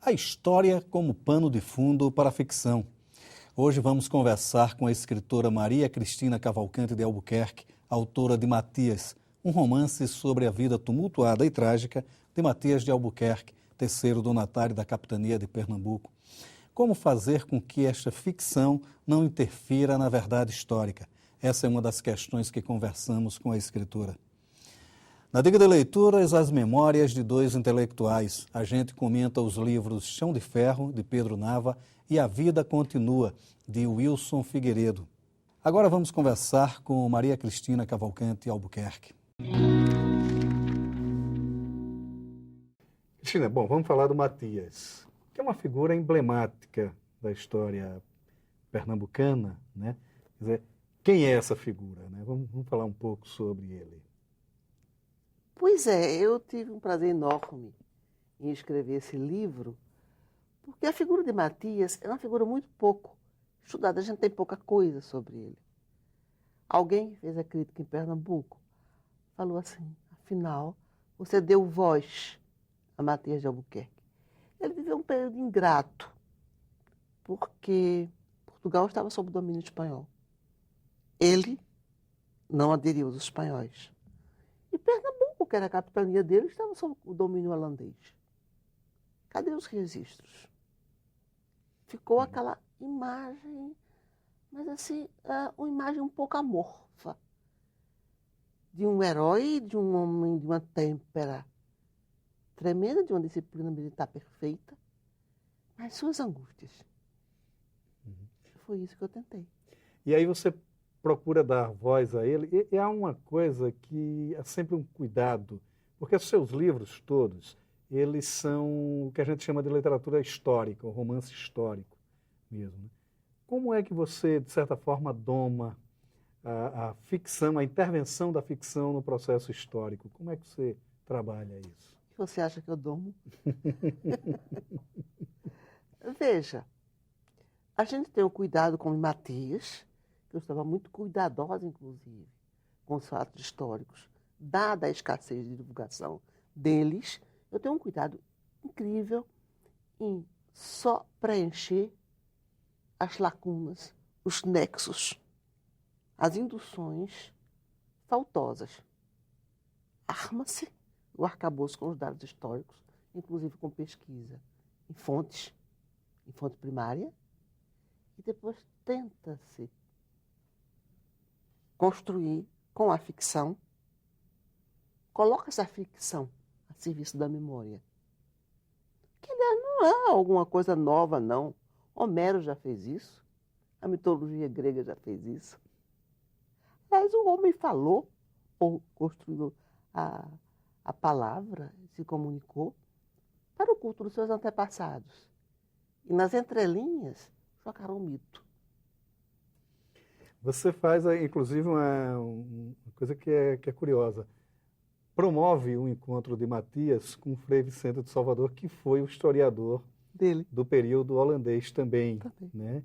A história como pano de fundo para a ficção. Hoje vamos conversar com a escritora Maria Cristina Cavalcante de Albuquerque, autora de Matias, um romance sobre a vida tumultuada e trágica de Matias de Albuquerque, terceiro donatário da capitania de Pernambuco. Como fazer com que esta ficção não interfira na verdade histórica? Essa é uma das questões que conversamos com a escritora. Na Dica de Leituras, as memórias de dois intelectuais. A gente comenta os livros Chão de Ferro, de Pedro Nava, e A Vida Continua, de Wilson Figueiredo. Agora vamos conversar com Maria Cristina Cavalcante Albuquerque. Cristina, bom, vamos falar do Matias, que é uma figura emblemática da história pernambucana, né? Quer dizer, quem é essa figura, né? Vamos falar um pouco sobre ele. Pois é, eu tive um prazer enorme em escrever esse livro, porque a figura de Matias é uma figura muito pouco estudada, a gente tem pouca coisa sobre ele. Alguém que fez a crítica em Pernambuco falou assim: afinal, você deu voz a Matias de Albuquerque. Ele viveu um período ingrato, porque Portugal estava sob domínio espanhol. Ele não aderiu aos espanhóis. E Pernambuco, que era a capitania dele, estava sob o domínio holandês. Cadê os registros? Ficou aquela imagem, mas assim, uma imagem um pouco amorfa, de um herói, de um homem de uma têmpera tremenda, de uma disciplina militar perfeita, mas suas angústias. Foi isso que eu tentei. E aí você procura dar voz a ele, e há uma coisa que é sempre um cuidado, porque os seus livros todos, eles são o que a gente chama de literatura histórica, o romance histórico mesmo. Né? Como é que você, de certa forma, doma a ficção, a intervenção da ficção no processo histórico? Como é que você trabalha isso? Você acha que eu domo? Veja, a gente tem o cuidado com Matias, que eu estava muito cuidadosa, inclusive, com os fatos históricos, dada a escassez de divulgação deles. Eu tenho um cuidado incrível em só preencher as lacunas, os nexos, as induções faltosas. Arma-se o arcabouço com os dados históricos, inclusive com pesquisa em fonte primária, e depois tenta-se construir com a ficção, coloca essa ficção a serviço da memória. Que não é alguma coisa nova, não. Homero já fez isso, a mitologia grega já fez isso. Mas o homem falou, ou construiu a palavra, se comunicou para o culto dos seus antepassados. E nas entrelinhas, chocaram o mito. Você faz, inclusive, uma coisa que é curiosa. Promove um encontro de Matias com Frei Vicente de Salvador, que foi o historiador dele, do período holandês também. Né?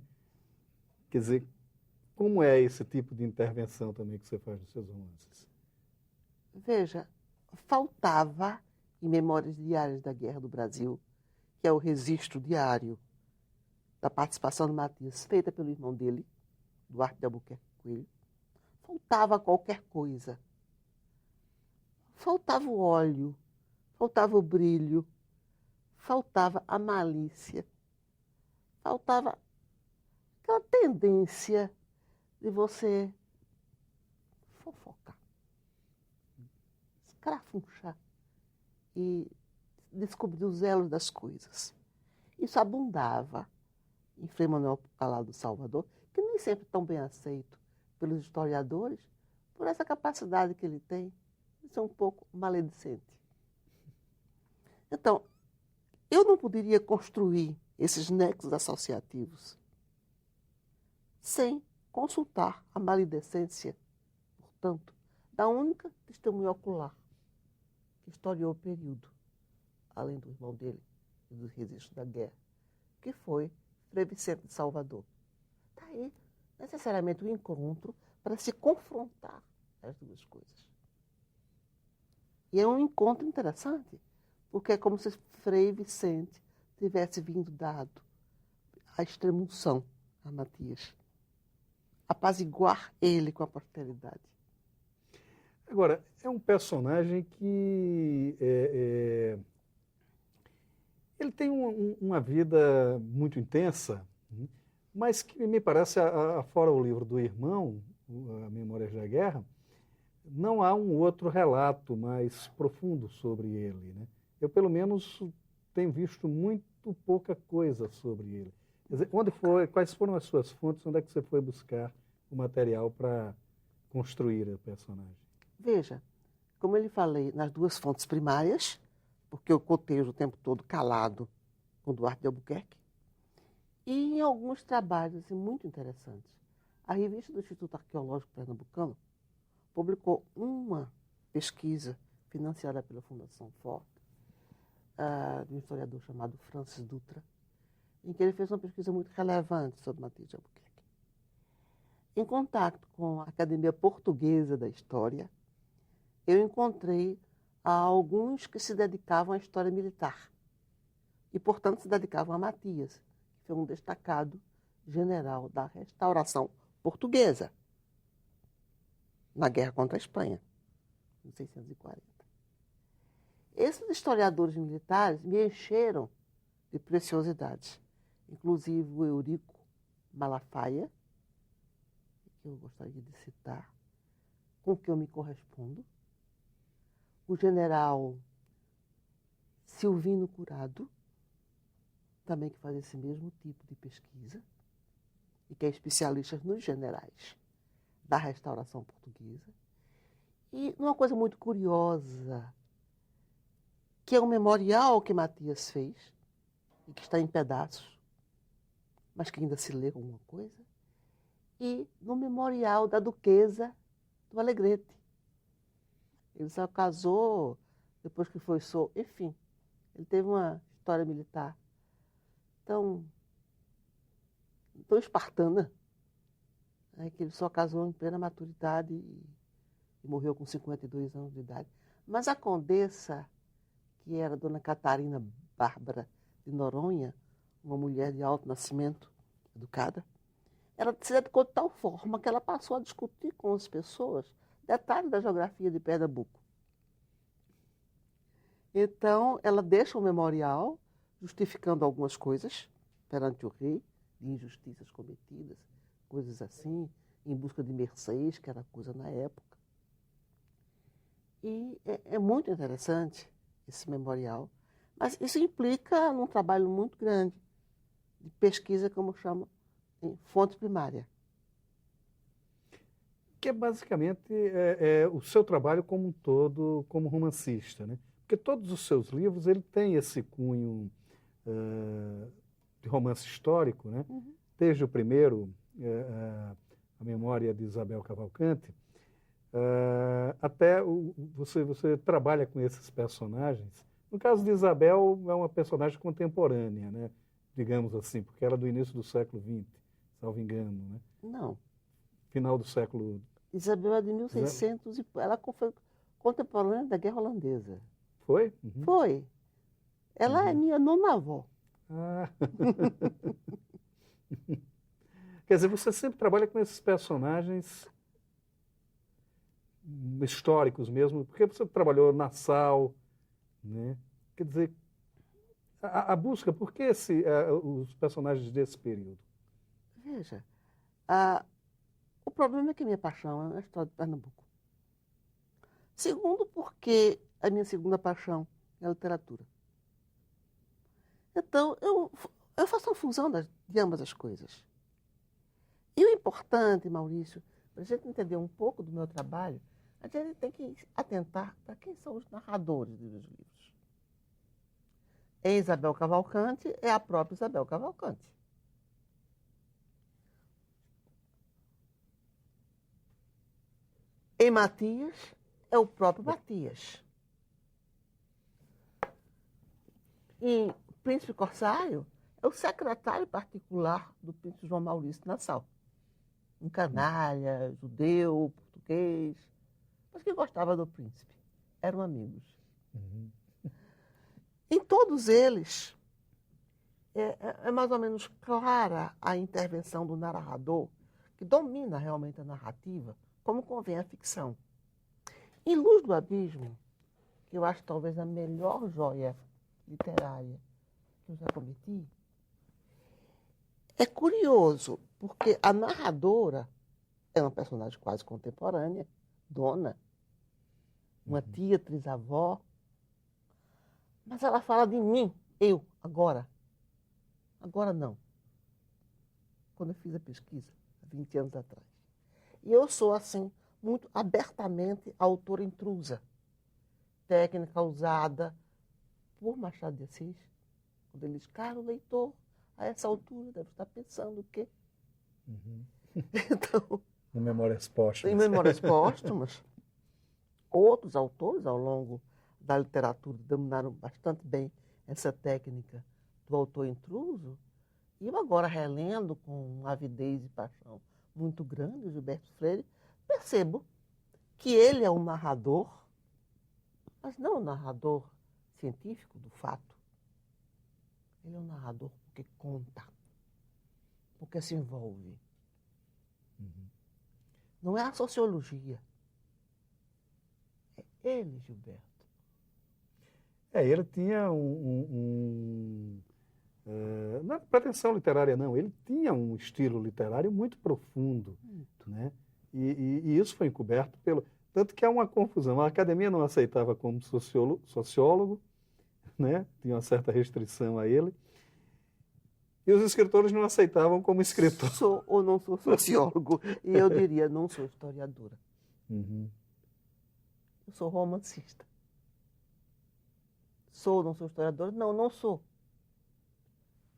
Quer dizer, como é esse tipo de intervenção também que você faz nos seus romances? Veja, faltava em Memórias Diárias da Guerra do Brasil, que é o registro diário da participação do Matias, feita pelo irmão dele, Duarte de Albuquerque Coelho, faltava qualquer coisa. Faltava o óleo, faltava o brilho, faltava a malícia, faltava aquela tendência de você fofocar, escrafunchar e descobrir os elos das coisas. Isso abundava em Frei Manuel Calado do Salvador, que nem sempre tão bem aceito pelos historiadores, por essa capacidade que ele tem de ser um pouco maledicente. Então, eu não poderia construir esses nexos associativos sem consultar a maledicência, portanto, da única testemunha ocular que historiou o período, além do irmão dele e dos registros da guerra, que foi Frei Vicente de Salvador. Daí, necessariamente, o encontro para se confrontar as duas coisas. E é um encontro interessante, porque é como se Frei Vicente tivesse vindo dado a extrema-unção a Matias, apaziguar ele com a posteridade. Agora, é um personagem que ele tem uma vida muito intensa, né? Mas que me parece, fora o livro do irmão, A Memórias da Guerra, não há um outro relato mais profundo sobre ele, né? Eu, pelo menos, tenho visto muito pouca coisa sobre ele. Quer dizer, quais foram as suas fontes, onde é que você foi buscar o material para construir o personagem? Veja, como eu lhe falei, nas duas fontes primárias, porque eu cotejo o tempo todo calado com Duarte de Albuquerque, e em alguns trabalhos muito interessantes. A revista do Instituto Arqueológico Pernambucano publicou uma pesquisa financiada pela Fundação Ford, de um historiador chamado Francis Dutra, em que ele fez uma pesquisa muito relevante sobre Matias de Albuquerque. Em contato com a Academia Portuguesa da História, eu encontrei alguns que se dedicavam à história militar e, portanto, se dedicavam a Matias, que foi um destacado general da restauração portuguesa na guerra contra a Espanha, em 1640. Esses historiadores militares me encheram de preciosidades, inclusive o Eurico Malafaia, que eu gostaria de citar, com que eu me correspondo, o general Silvino Curado, também que faz esse mesmo tipo de pesquisa, e que é especialista nos generais da restauração portuguesa. E uma coisa muito curiosa, que é um memorial que Matias fez, e que está em pedaços, mas que ainda se lê alguma coisa, e no memorial da Duquesa do Alegrete. Ele só casou depois que foi solto. Enfim, ele teve uma história militar tão espartana, né, que ele só casou em plena maturidade e morreu com 52 anos de idade. Mas a condessa, que era Dona Catarina Bárbara de Noronha, uma mulher de alto nascimento, educada, ela se dedicou de tal forma que ela passou a discutir com as pessoas detalhes da geografia de Pernambuco. Então, ela deixa um memorial justificando algumas coisas perante o rei, de injustiças cometidas, coisas assim, em busca de mercês, que era coisa na época. E é muito interessante esse memorial, mas isso implica num trabalho muito grande de pesquisa, como chama, em fonte primária. Que é basicamente o seu trabalho como um todo, como romancista, né? Porque todos os seus livros ele tem esse cunho de romance histórico, né? Uhum. Desde o primeiro, A Memória de Isabel Cavalcante, até você trabalha com esses personagens. No caso de Isabel, é uma personagem contemporânea, né? Digamos assim, porque era do início do século XX, salvo engano, né? Não. Final do século... Isabel é de 1600 e ela foi contemporânea da Guerra Holandesa. Foi? Uhum. Foi. Ela é minha nona-avó. Ah. Quer dizer, você sempre trabalha com esses personagens históricos mesmo, porque você trabalhou na Nassau, né? Quer dizer, a busca, por que os personagens desse período? Veja, o problema é que minha paixão é a história de Pernambuco. Segundo, porque a minha segunda paixão é a literatura. Então, eu faço uma fusão de ambas as coisas. E o importante, Maurício, para a gente entender um pouco do meu trabalho, a gente tem que atentar para quem são os narradores dos livros. Em Isabel Cavalcante, é a própria Isabel Cavalcante. Em Matias, é o próprio Matias. Em Príncipe Corsário, é o secretário particular do príncipe João Maurício Nassau. Um canalha, judeu, português, mas que gostava do príncipe. Eram amigos. Uhum. Em todos eles, é mais ou menos clara a intervenção do narrador, que domina realmente a narrativa, como convém à ficção. Em Luz do Abismo, que eu acho talvez a melhor joia literária que eu já cometi, é curioso, porque a narradora é uma personagem quase contemporânea, Dona, uma tia, trisavó, mas ela fala de mim, eu, agora. Agora não. Quando eu fiz a pesquisa, há 20 anos atrás. E eu sou, assim, muito abertamente autora intrusa. Técnica usada por Machado de Assis, quando ele diz, caro leitor, a essa altura deve estar pensando o quê? Então, Em Memórias Póstumas. em Memórias Póstumas, outros autores ao longo da literatura dominaram bastante bem essa técnica do autor intruso. E eu agora, relendo com avidez e paixão muito grande o Gilberto Freire, percebo que ele é um narrador, mas não um narrador científico do fato. Ele é um narrador porque conta, porque se envolve. Não é a sociologia. É ele, Gilberto. Ele tinha não é pretensão literária, não. Ele tinha um estilo literário muito profundo, né? E isso foi encoberto pelo... Tanto que há uma confusão. A academia não aceitava como sociólogo, né? Tinha uma certa restrição a ele. E os escritores não aceitavam como escritor. Sou ou não sou sociólogo. E eu diria, não sou historiadora. Eu sou romancista. Sou ou não sou historiadora? Não, não sou.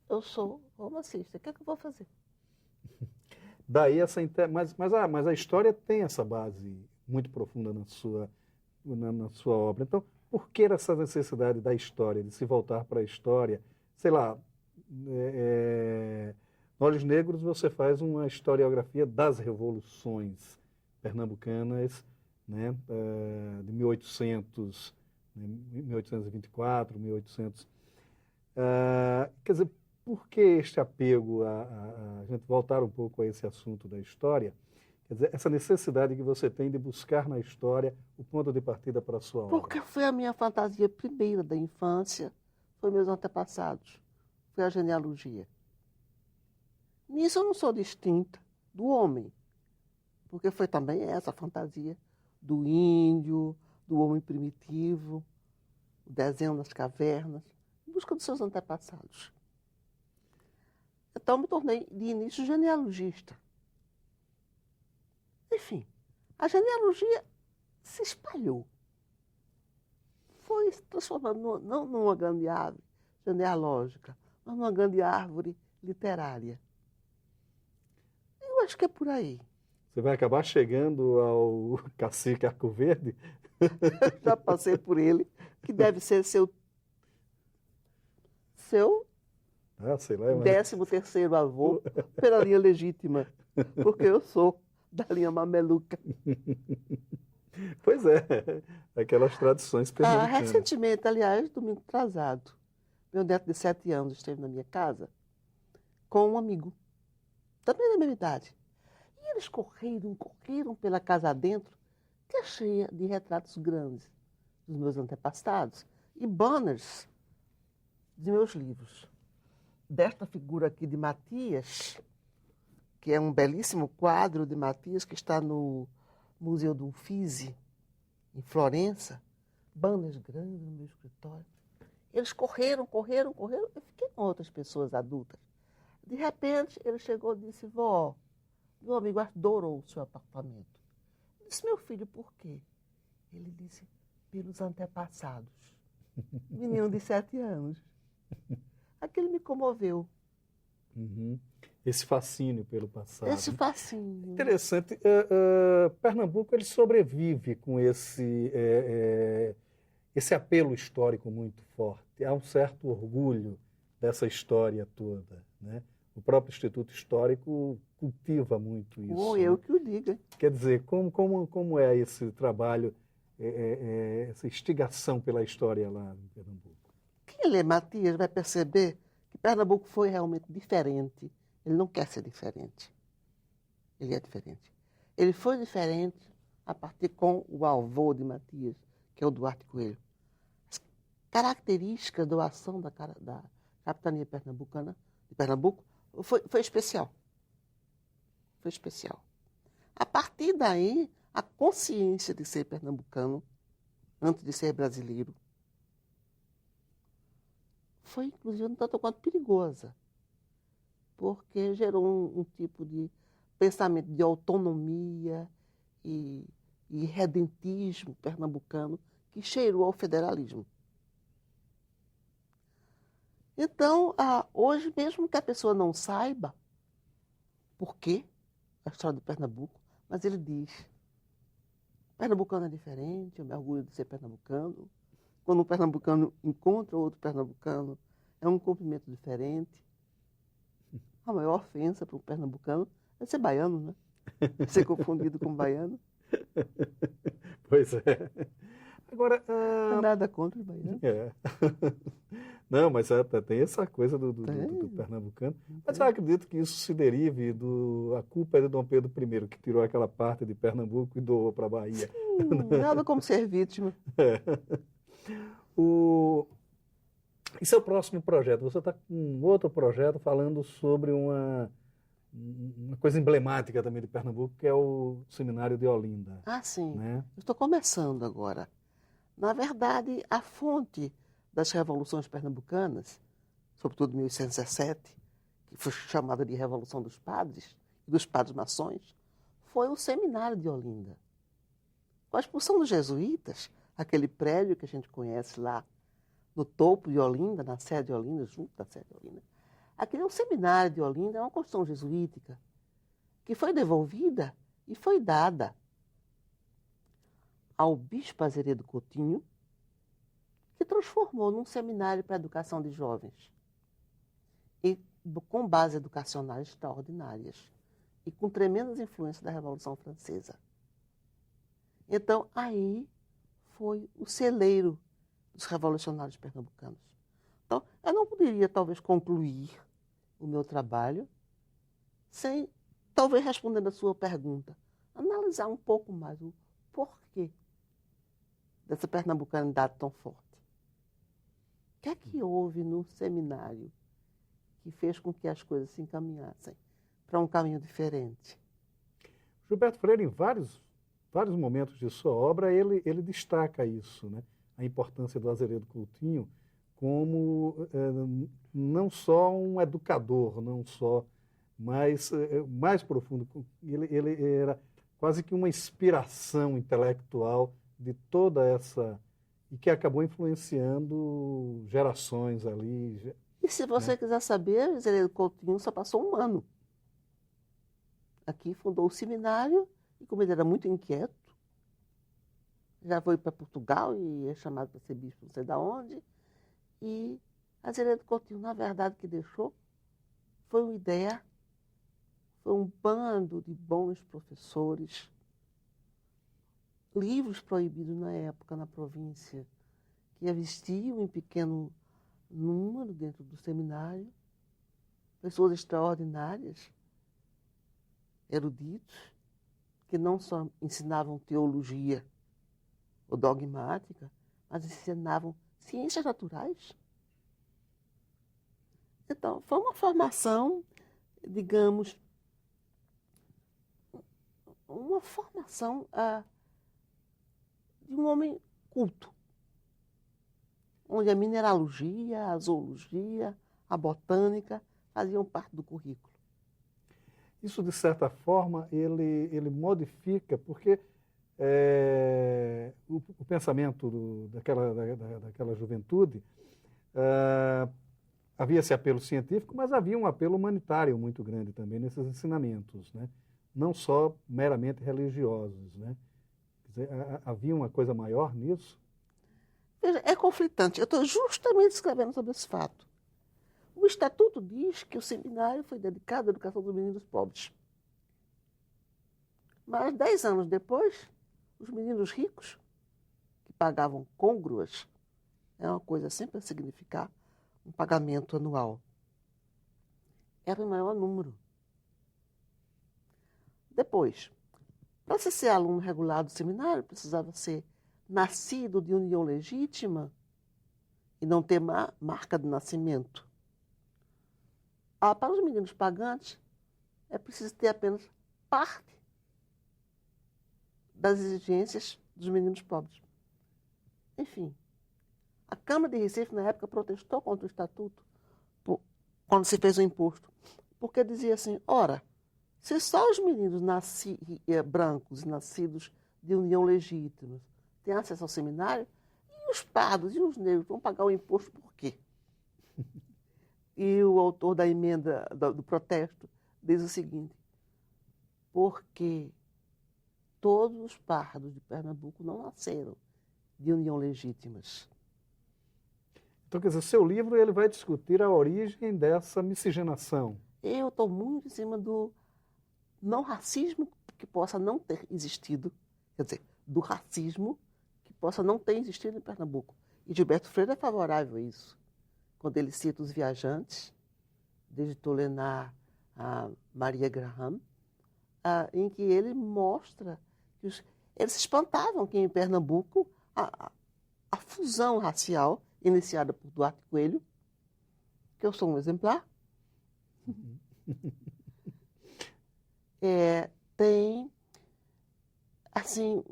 Eu sou romancista. O que é que eu vou fazer? Daí essa... Mas a história tem essa base muito profunda na sua obra. Então, por que essa necessidade da história, de se voltar para a história? Sei lá, Olhos Negros você faz uma historiografia das revoluções pernambucanas, né, de 1800, 1824, 1800. Quer dizer, por que este apego a gente voltar um pouco a esse assunto da história? Quer dizer, essa necessidade que você tem de buscar na história o ponto de partida para a sua obra. Porque foi a minha fantasia primeira da infância, foi meus antepassados, foi a genealogia. Nisso eu não sou distinta do homem, porque foi também essa fantasia do índio, do homem primitivo, o desenho das cavernas, em busca dos seus antepassados. Então me tornei, de início, genealogista. Enfim, a genealogia se espalhou. Foi se transformando não numa grande árvore genealógica, mas numa grande árvore literária. Eu acho que é por aí. Você vai acabar chegando ao cacique Arco Verde? Já passei por ele, que deve ser seu sei lá, 13º avô pela linha legítima, porque eu sou da linha mameluca. Pois é, aquelas tradições pernambucanas. Recentemente, aliás, domingo atrasado, meu neto de 7 anos esteve na minha casa com um amigo, também da mesma idade. E eles correram pela casa adentro, que é cheia de retratos grandes dos meus antepassados e banners de meus livros. Desta figura aqui de Matias, que é um belíssimo quadro de Matias que está no Museu do Uffizi, em Florença, banners grandes no meu escritório. Eles correram. Eu fiquei com outras pessoas adultas. De repente, ele chegou e disse, vó, meu amigo adorou o seu apartamento. Eu disse, meu filho, por quê? Ele disse, pelos antepassados. Menino de 7 anos. Aquilo me comoveu. Esse fascínio pelo passado. Esse fascínio. Interessante. Pernambuco ele sobrevive com esse apelo histórico muito forte. Há um certo orgulho dessa história toda, né? O próprio Instituto Histórico cultiva muito isso. Ou eu que o diga. Quer dizer, como é esse trabalho, essa instigação pela história lá em Pernambuco? Quem lê Matias vai perceber que Pernambuco foi realmente diferente. Ele não quer ser diferente. Ele é diferente. Ele foi diferente a partir com o avô de Matias, que é o Duarte Coelho. As características da ação da capitania pernambucana, de Pernambuco, foi especial. Foi especial. A partir daí, a consciência de ser pernambucano, antes de ser brasileiro, foi, inclusive, um tanto quanto perigosa, porque gerou um tipo de pensamento de autonomia e redentismo pernambucano que cheirou ao federalismo. Então, hoje, mesmo que a pessoa não saiba por quê a história do Pernambuco, mas ele diz: pernambucano é diferente, eu me orgulho de ser pernambucano. Quando um pernambucano encontra outro pernambucano, é um cumprimento diferente. A maior ofensa para um pernambucano é ser baiano, né? Ser confundido com baiano. Pois é. Agora, Nada contra os baianos. É. Não, mas tem essa coisa do pernambucano. Mas eu acredito que isso se derive a culpa é de Dom Pedro I, que tirou aquela parte de Pernambuco e doou para a Bahia. Nada como ser vítima. É. E seu próximo projeto? Você está com um outro projeto falando sobre uma coisa emblemática também de Pernambuco, que é o Seminário de Olinda. Sim. Né? Eu estou começando agora. Na verdade, a fonte das revoluções pernambucanas, sobretudo em 1817, que foi chamada de Revolução dos Padres, e dos Padres Maçons, foi o Seminário de Olinda. Com a expulsão dos jesuítas, aquele prédio que a gente conhece lá no topo de Olinda, na sede de Olinda, junto da sede de Olinda, aquele é um Seminário de Olinda, é uma construção jesuítica, que foi devolvida e foi dada ao bispo Azeredo Coutinho, que transformou num seminário para a educação de jovens, e com bases educacionais extraordinárias, e com tremendas influências da Revolução Francesa. Então, aí foi o celeiro dos revolucionários pernambucanos. Então, eu não poderia, talvez, concluir o meu trabalho sem, talvez, respondendo a sua pergunta, analisar um pouco mais o porquê dessa pernambucanidade tão forte. O que é que houve no seminário que fez com que as coisas se encaminhassem para um caminho diferente? Gilberto Freire, em vários momentos de sua obra, ele destaca isso, né? A importância do Azeredo Coutinho como não só um educador, não só, mas mais profundo. Ele era quase que uma inspiração intelectual de toda essa... e que acabou influenciando gerações ali. E se você quiser saber, o Azeredo Coutinho só passou um ano. Aqui fundou o seminário, e como ele era muito inquieto, já foi para Portugal e é chamado para ser bispo não sei de onde, e Azeredo Coutinho, na verdade, que deixou foi uma ideia, foi um bando de bons professores, livros proibidos na época na província, que existiam em pequeno número dentro do seminário, pessoas extraordinárias, eruditos, que não só ensinavam teologia ou dogmática, mas ensinavam ciências naturais. Então, foi uma formação, digamos, uma formação de um homem culto, onde a mineralogia, a zoologia, a botânica faziam parte do currículo. Isso, de certa forma, ele modifica, porque o pensamento daquela juventude, havia esse apelo científico, mas havia um apelo humanitário muito grande também nesses ensinamentos, né? Não só meramente religiosos, né? Quer dizer, havia uma coisa maior nisso? Veja, é conflitante. Eu estou justamente escrevendo sobre esse fato. O Estatuto diz que o seminário foi dedicado à educação dos meninos pobres. Mas 10 anos depois, os meninos ricos, que pagavam côngruas, é uma coisa sempre a significar um pagamento anual. era o maior número. Depois, para você ser aluno regular do seminário, precisava ser nascido de união legítima e não ter marca de nascimento. Para os meninos pagantes, é preciso ter apenas parte das exigências dos meninos pobres. Enfim, a Câmara de Recife, na época, protestou contra o Estatuto quando se fez o imposto, porque dizia assim, ora, se só os meninos brancos nascidos de união legítima têm acesso ao seminário, e os pardos e os negros vão pagar o imposto por quê? E o autor da emenda do protesto diz o seguinte, porque todos os pardos de Pernambuco não nasceram de união legítimas. Então, quer dizer, seu livro ele vai discutir a origem dessa miscigenação. Eu estou muito em cima do não racismo que possa não ter existido, quer dizer, do racismo que possa não ter existido em Pernambuco. E Gilberto Freire é favorável a isso, quando ele cita os viajantes, desde Tollenar a Maria Graham, em que ele mostra que eles se espantavam que em Pernambuco a fusão racial iniciada por Duarte Coelho, que eu sou um exemplar, tem assim,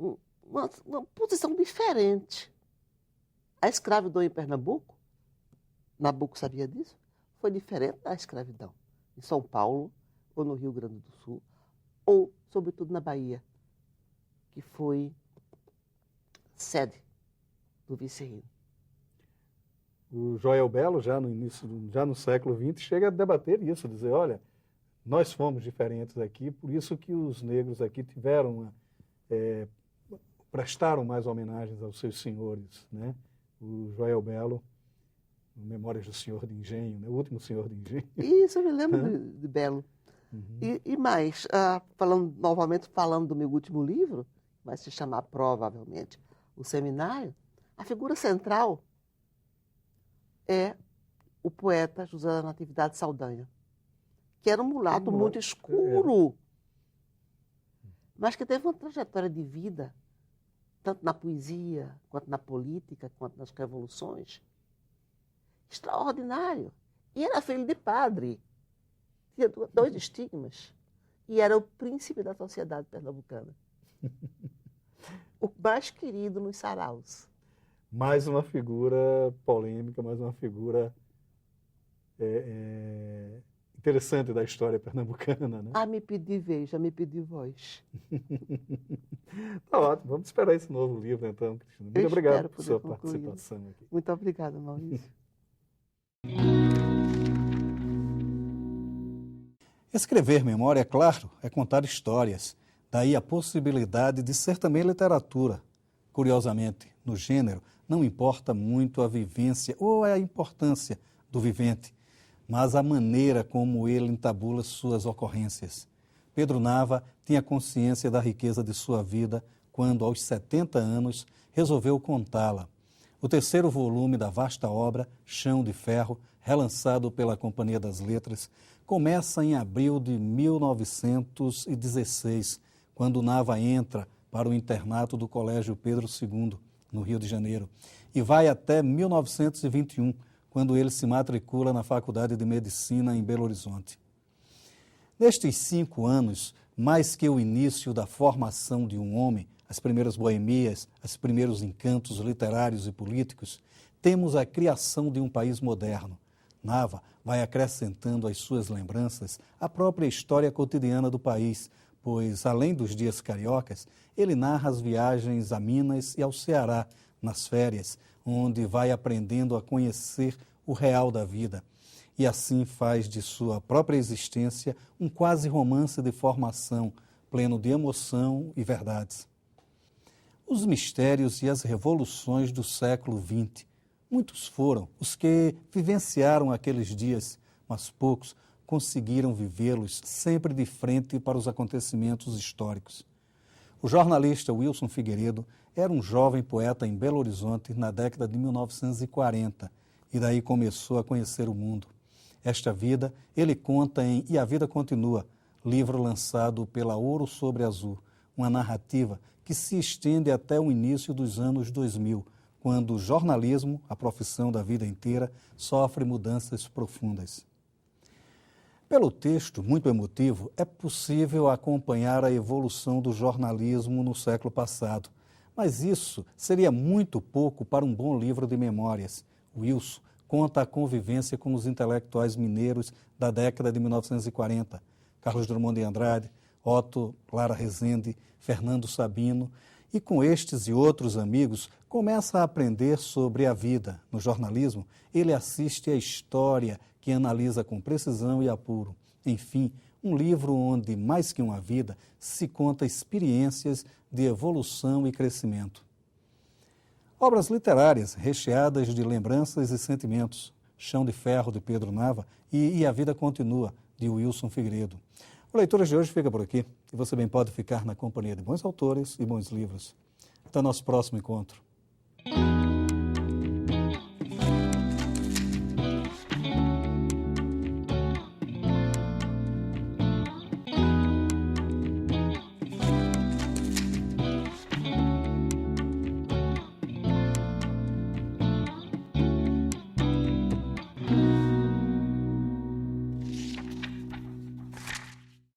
uma posição diferente. A escravidão em Pernambuco, Nabuco sabia disso, foi diferente da escravidão em São Paulo ou no Rio Grande do Sul, ou, sobretudo, na Bahia, que foi sede do vice-reino. O Joel Belo, já no século XX, chega a debater isso, dizer, olha, nós fomos diferentes aqui, por isso que os negros aqui prestaram mais homenagens aos seus senhores, né? O Joel Belo, Memórias do Senhor de Engenho, né? O último Senhor de Engenho. Isso, eu me lembro de Belo. Uhum. E mais, falando do meu último livro, vai se chamar provavelmente O Seminário, a figura central é o poeta José da Natividade Saldanha, que era um mulato muito escuro, mas que teve uma trajetória de vida, tanto na poesia, quanto na política, quanto nas revoluções, extraordinário. E era filho de padre, tinha 2 estigmas, e era o príncipe da sociedade pernambucana. O mais querido nos saraus. Mais uma figura polêmica, mais uma figura interessante da história pernambucana, né? Me pedir vez, me pedir voz. Tá ótimo, vamos esperar esse novo livro então, Cristina. Muito obrigado por sua participação aqui. Muito obrigada, Maurício. Escrever memória, é claro, é contar histórias. Daí a possibilidade de ser também literatura. Curiosamente, no gênero, não importa muito a vivência ou a importância do vivente, mas a maneira como ele entabula suas ocorrências. Pedro Nava tinha consciência da riqueza de sua vida quando, aos 70 anos, resolveu contá-la. O 3º volume da vasta obra, Chão de Ferro, relançado pela Companhia das Letras, começa em abril de 1916, quando Nava entra para o internato do Colégio Pedro II, no Rio de Janeiro, e vai até 1921, quando ele se matricula na Faculdade de Medicina em Belo Horizonte. Nestes 5 anos, mais que o início da formação de um homem, as primeiras boemias, os primeiros encantos literários e políticos, temos a criação de um país moderno. Nava vai acrescentando às suas lembranças a própria história cotidiana do país, pois, além dos dias cariocas, ele narra as viagens a Minas e ao Ceará, nas férias, onde vai aprendendo a conhecer o real da vida. E assim faz de sua própria existência um quase romance de formação, pleno de emoção e verdades. Os mistérios e as revoluções do século XX. Muitos foram os que vivenciaram aqueles dias, mas poucos conseguiram vivê-los sempre de frente para os acontecimentos históricos. O jornalista Wilson Figueiredo era um jovem poeta em Belo Horizonte na década de 1940 e daí começou a conhecer o mundo. Esta vida ele conta em E a Vida Continua, livro lançado pela Ouro sobre Azul, uma narrativa que se estende até o início dos anos 2000, quando o jornalismo, a profissão da vida inteira, sofre mudanças profundas. Pelo texto, muito emotivo, é possível acompanhar a evolução do jornalismo no século passado. Mas isso seria muito pouco para um bom livro de memórias. Wilson conta a convivência com os intelectuais mineiros da década de 1940. Carlos Drummond de Andrade, Otto Lara Rezende, Fernando Sabino. E com estes e outros amigos, começa a aprender sobre a vida. No jornalismo, ele assiste à história que analisa com precisão e apuro. Enfim, um livro onde, mais que uma vida, se conta experiências de evolução e crescimento. Obras literárias recheadas de lembranças e sentimentos. Chão de Ferro, de Pedro Nava, e A Vida Continua, de Wilson Figueiredo. O Leituras de hoje fica por aqui e você bem pode ficar na companhia de bons autores e bons livros. Até o nosso próximo encontro.